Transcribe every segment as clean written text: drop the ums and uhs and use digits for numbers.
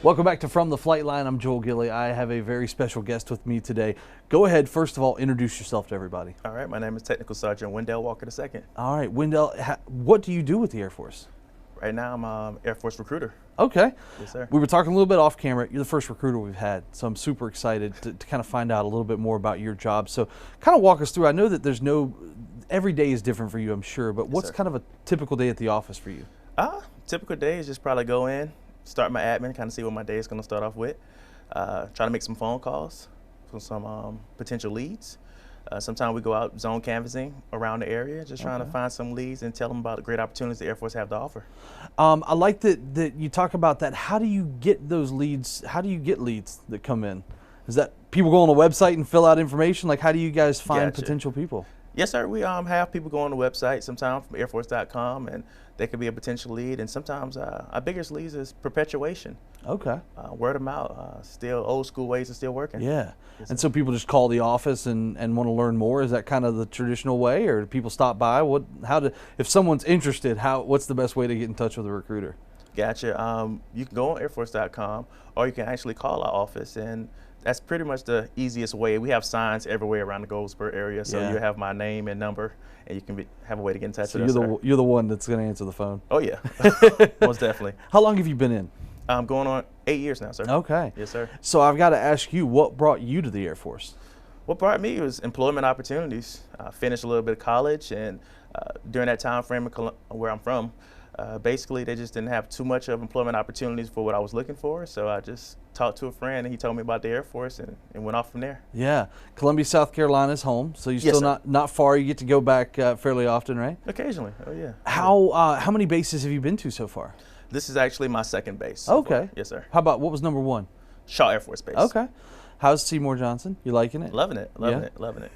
Welcome back to From the Flightline. I'm Joel Gilley. I have a very special guest with me today. Go ahead, first of all, introduce yourself to everybody. All right, my name is Technical Sergeant Wendell Walker II. All right, Wendell, what do you do with the Air Force? Right now, I'm an Air Force recruiter. Okay. Yes, sir. We were talking a little bit off camera. You're the first recruiter we've had, so I'm super excited to kind of find out a little bit more about your job. So kind of walk us through. I know that every day is different for you, I'm sure, but what's kind of a typical day at the office for you? Typical day is just probably go in, start my admin, kind of see what my day is going to start off with. Try to make some phone calls for some potential leads. Sometimes we go out zone canvassing around the area, just trying to find some leads and tell them about the great opportunities the Air Force have to offer. I like that you talk about that. How do you get those leads? How do you get leads that come in? Is that people go on the website and fill out information? Like, how do you guys find potential people? Yes, sir. We have people go on the website, sometimes from airforce.com, and they could be a potential lead. And sometimes our biggest leads is perpetuation. Okay. Word of mouth. Still old school ways are still working. Yeah. And so people just call the office and want to learn more. Is that kind of the traditional way, or do people stop by? If someone's interested, what's the best way to get in touch with a recruiter? Gotcha. You can go on airforce.com, or you can actually call our office, and that's pretty much the easiest way. We have signs everywhere around the Goldsboro area, so you have my name and number, and you can have a way to get in touch with us. You're the one that's going to answer the phone. Oh yeah, most definitely. How long have you been in? I'm going on 8 years now, sir. Okay. Yes, sir. So I've got to ask you, what brought you to the Air Force? What brought me was employment opportunities. I finished a little bit of college, and during that time frame where I'm from, basically they just didn't have too much of employment opportunities for what I was looking for. So I just talked to a friend, and he told me about the Air Force, and went off from there. Yeah. Columbia, South Carolina is home, so you're still not far. You get to go back fairly often, right? Occasionally. Oh yeah. How many bases have you been to so far? This is actually my second base. Okay. Yes, sir. How about, what was number one? Shaw Air Force Base. Okay. How's Seymour Johnson? You liking it? Loving it. Loving it.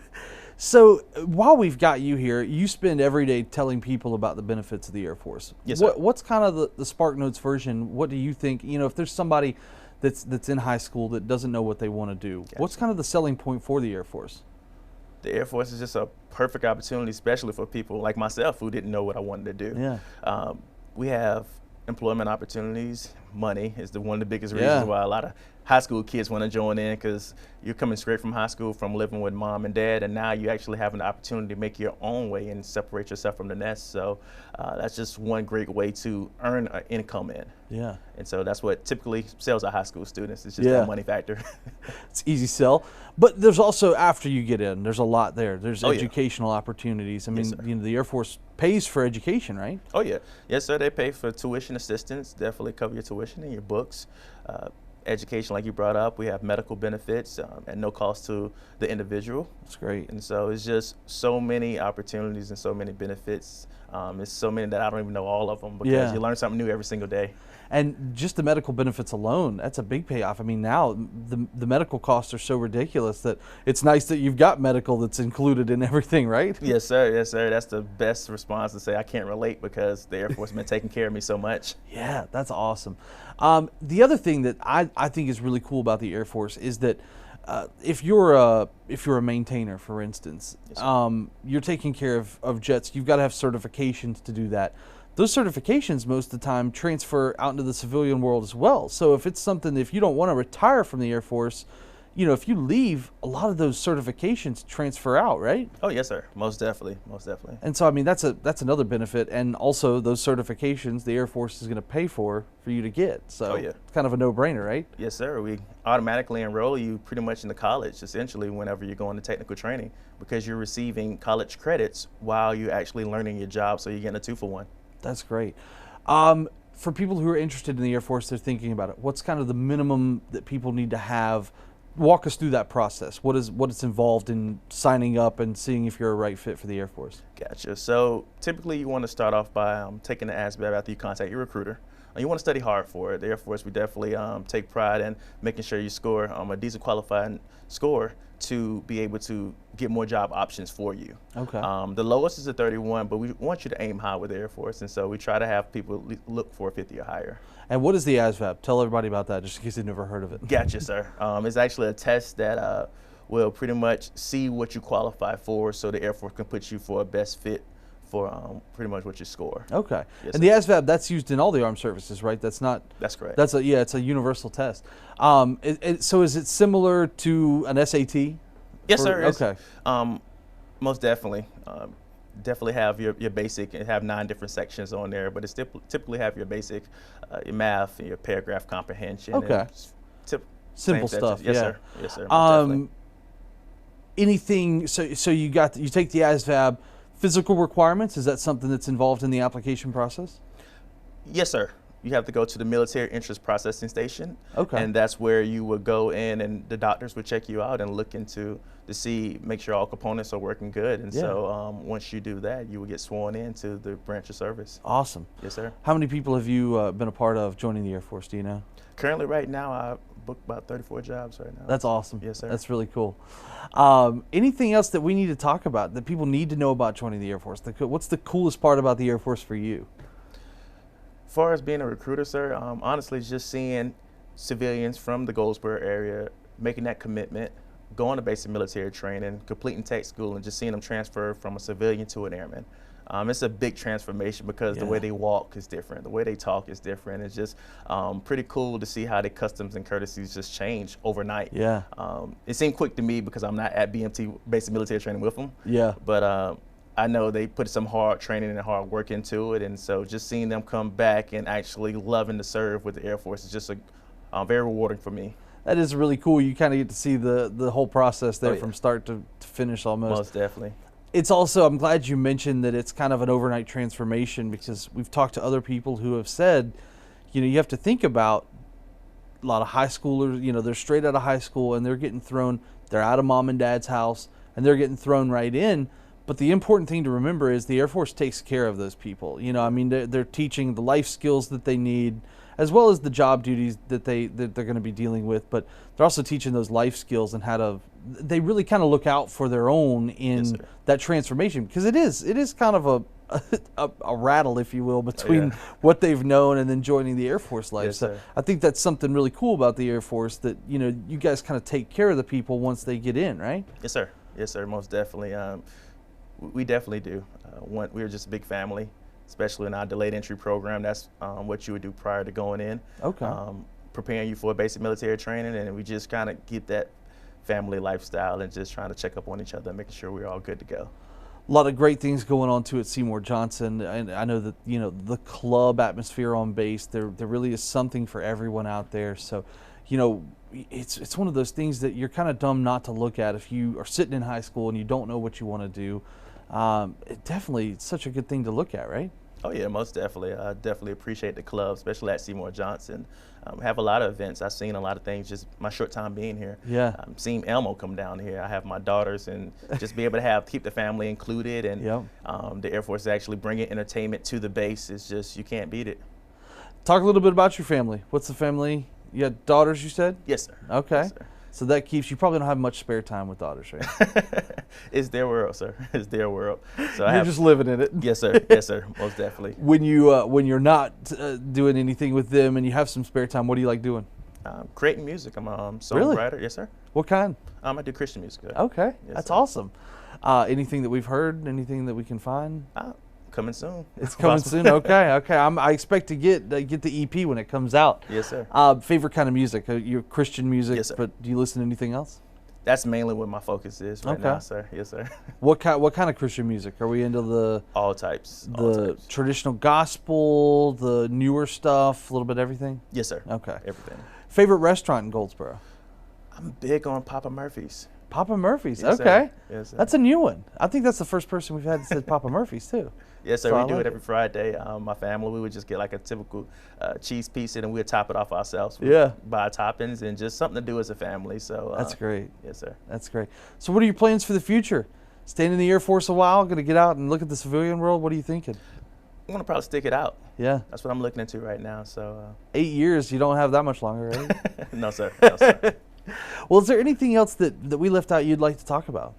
So while we've got you here, you spend every day telling people about the benefits of the Air Force. Yes, sir. What's kind of the Spark Notes version? What do you think, if there's somebody that's in high school that doesn't know what they want to do, what's kind of the selling point for the Air Force? The Air Force is just a perfect opportunity, especially for people like myself who didn't know what I wanted to do. Yeah. We have employment opportunities. Money is one of the biggest reasons why a lot of high school kids want to join in, because you're coming straight from high school, from living with mom and dad, and now you actually have an opportunity to make your own way and separate yourself from the nest. So that's just one great way to earn an income in. Yeah. And so that's what typically sells our high school students. It's just the money factor. It's easy sell. But there's also, after you get in, there's a lot there. There's educational opportunities. I mean, the Air Force pays for education, right? Oh yeah. Yes, sir. They pay for tuition assistance, definitely cover your tuition and your books. Education, like you brought up, we have medical benefits at no cost to the individual. That's great. And so it's just so many opportunities and so many benefits. It's so many that I don't even know all of them, because you learn something new every single day. And just the medical benefits alone, that's a big payoff. I mean, now the medical costs are so ridiculous that it's nice that you've got medical that's included in everything, right? Yes, sir. Yes, sir. That's the best response, to say I can't relate, because the Air Force has been taking care of me so much. Yeah, that's awesome. The other thing that I think is really cool about the Air Force is that if you're a maintainer, for instance, you're taking care of jets, you've got to have certifications to do that. Those certifications most of the time transfer out into the civilian world as well. So if it's something, if you don't want to retire from the Air Force, if you leave, a lot of those certifications transfer out, right? Oh yes, sir. Most definitely. Most definitely. And so I mean, that's another benefit, and also those certifications the Air Force is going to pay for you to get. So it's kind of a no-brainer, right? Yes, sir. We automatically enroll you pretty much into college, essentially, whenever you're going to technical training, because you're receiving college credits while you're actually learning your job. So you're getting a 2-for-1. That's great. For people who are interested in the Air Force, they're thinking about it. What's kind of the minimum that people need to have? Walk us through that process. What is involved in signing up and seeing if you're a right fit for the Air Force? Gotcha. So typically you want to start off by taking the ASVAB after you contact your recruiter. You want to study hard for it. The Air Force, we definitely take pride in making sure you score a decent qualifying score to be able to get more job options for you. Okay. The lowest is a 31, but we want you to aim high with the Air Force, and so we try to have people look for 50 or higher. And what is the ASVAB? Tell everybody about that, just in case they've never heard of it. Gotcha, sir. It's actually a test that will pretty much see what you qualify for, so the Air Force can put you for a best fit for pretty much what you score. Okay. Yes, And sir. the ASVAB, that's used in all the armed services, right? That's not. That's correct. That's yeah, it's a universal test. So is it similar to an SAT? Yes, sir. Okay. Most definitely. Definitely have your basic and have 9 different sections on there, but it's typically have your basic, your math, your paragraph comprehension. Okay. And Simple same stuff. sections. Yes, Yeah. sir. Yes, sir. Most definitely. Anything? So you take the ASVAB. Physical requirements, is that something that's involved in the application process? Yes, sir. You have to go to the military interest processing station. Okay. And that's where you would go in and the doctors would check you out and look into to see, make sure all components are working good. And so once you do that, you will get sworn into the branch of service. Awesome. Yes, sir. How many people have you been a part of joining the Air Force, do you know? Currently, right now, I booked about 34 jobs right now. That's awesome. Yes, sir. That's really cool. Anything else that we need to talk about that people need to know about joining the Air Force? What's the coolest part about the Air Force for you? As far as being a recruiter, sir, honestly, just seeing civilians from the Goldsboro area making that commitment, going to basic military training, completing tech school, and just seeing them transfer from a civilian to an airman. It's a big transformation because the way they walk is different, the way they talk is different. It's just pretty cool to see how the customs and courtesies just change overnight. Yeah. It seemed quick to me because I'm not at BMT, basic military training with them. Yeah. But I know they put some hard training and hard work into it, and so just seeing them come back and actually loving to serve with the Air Force is just very rewarding for me. That is really cool. You kind of get to see the whole process there from start to finish almost. Most definitely. It's also, I'm glad you mentioned that it's kind of an overnight transformation, because we've talked to other people who have said, you have to think about a lot of high schoolers, they're straight out of high school and they're out of mom and dad's house and they're getting thrown right in. But the important thing to remember is the Air Force takes care of those people. They're teaching the life skills that they need, as well as the job duties that they're going to be dealing with. But they're also teaching those life skills and they really kind of look out for their own in that transformation, because it is kind of a rattle, if you will, between what they've known and then joining the Air Force life. Yes, so I think that's something really cool about the Air Force, that you guys kind of take care of the people once they get in, right? Yes, sir. Yes, sir. Most definitely. We definitely do. We're just a big family, especially in our delayed entry program. That's what you would do prior to going in. Okay. Preparing you for basic military training, and we just kind of get that family lifestyle and just trying to check up on each other and making sure we're all good to go. A lot of great things going on too at Seymour Johnson, and I know that the club atmosphere on base. There really is something for everyone out there. So, it's one of those things that you're kind of dumb not to look at if you are sitting in high school and you don't know what you want to do. It's such a good thing to look at, right? Oh yeah, most definitely. I definitely appreciate the club, especially at Seymour Johnson. Have a lot of events. I've seen a lot of things just my short time being here. Yeah. Seeing Elmo come down here. I have my daughters, and just be able to keep the family included, and the Air Force actually bringing entertainment to the base is just, you can't beat it. Talk a little bit about your family. What's the family? You got daughters, you said? Yes, sir. Okay. Yes, sir. So that keeps, you probably don't have much spare time with daughters, right? It's their world, sir. It's their world. So You're just living in it. Yes, sir. Yes, sir. Most definitely. When you're not doing anything with them and you have some spare time, what do you like doing? Creating music. I'm a songwriter. Really? Yes, sir. What kind? I do Christian music, sir. Okay, Yes, that's sir. awesome. Anything that we've heard? Anything that we can find? Coming soon. It's coming soon. Okay. I expect to get the EP when it comes out. Yes, sir. Favorite kind of music? Your Christian music. Yes, sir. But do you listen to anything else? That's mainly what my focus is right now, sir. Yes, sir. What kind of Christian music? Are we into All types. the traditional gospel, the newer stuff, a little bit of everything? Yes, sir. Okay. Everything. Favorite restaurant in Goldsboro? I'm big on Papa Murphy's. Papa Murphy's. Yes, Okay. Sir. Yes, sir. That's a new one. I think that's the first person we've had that said Papa Murphy's too. Yes, sir. So We do it every Friday. My family, we would just get like a typical cheese piece, and we'd top it off ourselves. Buy toppings and just something to do as a family. So that's great. Yes, sir. That's great. So what are your plans for the future? Staying in the Air Force a while, going to get out and look at the civilian world? What are you thinking? I'm going to probably stick it out. Yeah. That's what I'm looking into right now. So 8 years, you don't have that much longer, right? No, sir. No, sir. Well, is there anything else that we left out you'd like to talk about?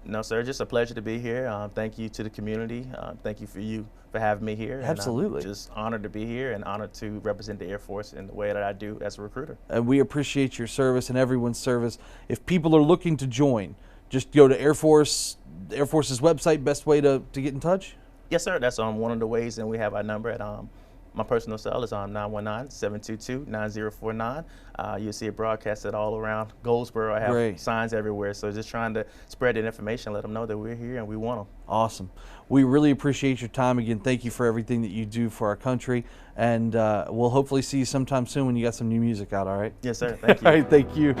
No, sir. Just a pleasure to be here. Thank you to the community. Thank you for having me here. Absolutely. And I'm just honored to be here and honored to represent the Air Force in the way that I do as a recruiter. And we appreciate your service and everyone's service. If people are looking to join just go to Air Force's website, best way to get in touch? Yes, sir. That's one of the ways, and we have our number at my personal cell is on 919-722-9049. You'll see it broadcasted all around Goldsboro. I have signs everywhere, so just trying to spread that information, let them know that we're here and we want them. Awesome. We really appreciate your time. Again, thank you for everything that you do for our country, and we'll hopefully see you sometime soon when you got some new music out, all right? Yes, sir. Thank you. All right, thank you.